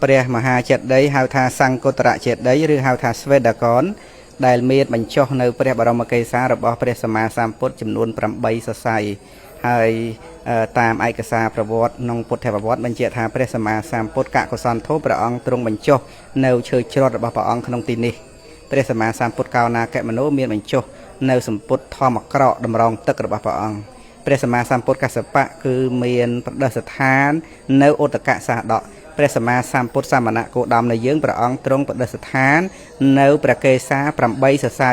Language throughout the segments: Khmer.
ព្រះមហាចេតិយហៅថាសង្កុត្តរចេតិយឬហៅថាស្វេតកនដែលមានបញ្ចុះនៅព្រះបរមកេសារបស់ព្រះសម្មាសម្ពុទ្ធចំនួន8សរសៃហើយតាមឯកសារប្រវត្តិក្នុងពុទ្ធប្រវត្តិបញ្ជាក់ថាព្រះសម្មាសម្ពុទ្ធកកុសលធម៌ព្រះអង្គទ្រង់បញ្ចុះនៅឈើច្រត់របស់ព្រះអង្គក្នុងទីនេះព្រះសម្មាសម្ពុទ្ធកោណាកមនោមានបញ្ចុះនៅសម្ពុទ្ធធម្មក្រកតម្រងទឹករបស់ព្រះអង្គព្រះសម្មាសម្ពុទ្ធកសបៈគឺមានប្រដេសឋាននៅឧតកសាដកព្រះសម្មាសម្ពុទ្ធសមណៈគោតមនៃយើងព្រះអង្គទ្រង់ប្រដេសឋាននៅព្រះកេសា8សរសៃ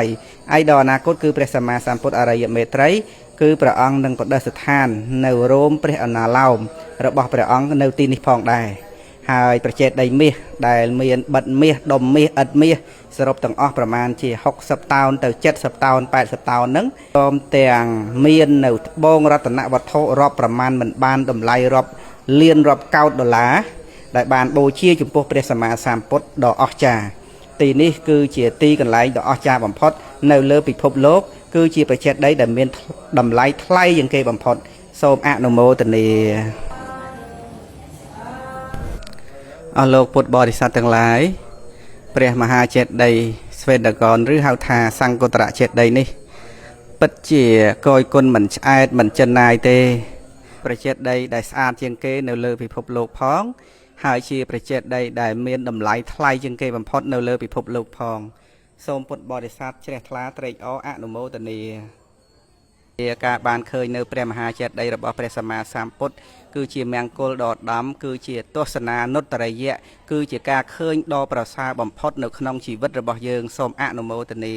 ឯដល់អនាគតគឺព្រះសម្មាសម្ពុទ្ធអរិយមេត្រីគឺព្រះអង្គនឹងប្រដេសឋាននៅរោមព្រះអនាឡោមរបស់ព្រះអង្គនៅទីនេះផងដែរហើយប្រជេតដីមាសដែលមានបិទមាសដុំមាសឥដ្ឋមាសសរុបទាំងអស់ប្រមាណជា60តោនទៅ70តោន80តោនហ្នឹងព្រមទាំងមាននៅត្បូងរតនវត្ថុរាប់ប្រមាណមិនបានតម្លៃរាប់លានរាប់កោដុល្លារដែលបានបូជាចំពោះព្រះសម្មាសម្ពុទ្ធដ៏អស្ចារ្យទីនេះគឺជាទីកន្លែងដ៏អស្ចារ្យបំផុតនៅលើពិភពលោកគឺជាប្រជេតដីដែលមានតម្លៃថ្លៃជាងគេបំផុតសូមអនុមោទនាអស់លោកពុទ្ធបរិស័ទទាំងឡាយព្រះមហាចេតិយស្វេតកនឬហៅថាសង្កុត្តរចេតិយនេះពិតជាគយគុណមិនឆ្អែតមិនចិនណាយទេប្រជេតិយដែលស្អាតជាងគេនៅលើពិភពលោកផងហើយជាប្រជេតិយដែលមានតម្លៃថ្លៃជាងគេបំផុតនៅលើពិភពលោកផងសូមពុទ្ធបរិស័ទជ្រះថ្លាត្រេកអរអនុមោទនាជាការបានឃើញនៅព្រះមហាចេតិយរបស់ព្រះសម្មាសម្ពុទ្ធគឺជាមង្គលដ៏ឧត្តមគឺជាទស្សនានុត្តរិយៈគឺជាការឃើញដ៏ប្រសើរបំផុតនៅក្នុងជីវិតរបស់យើងសូមអនុមោទនា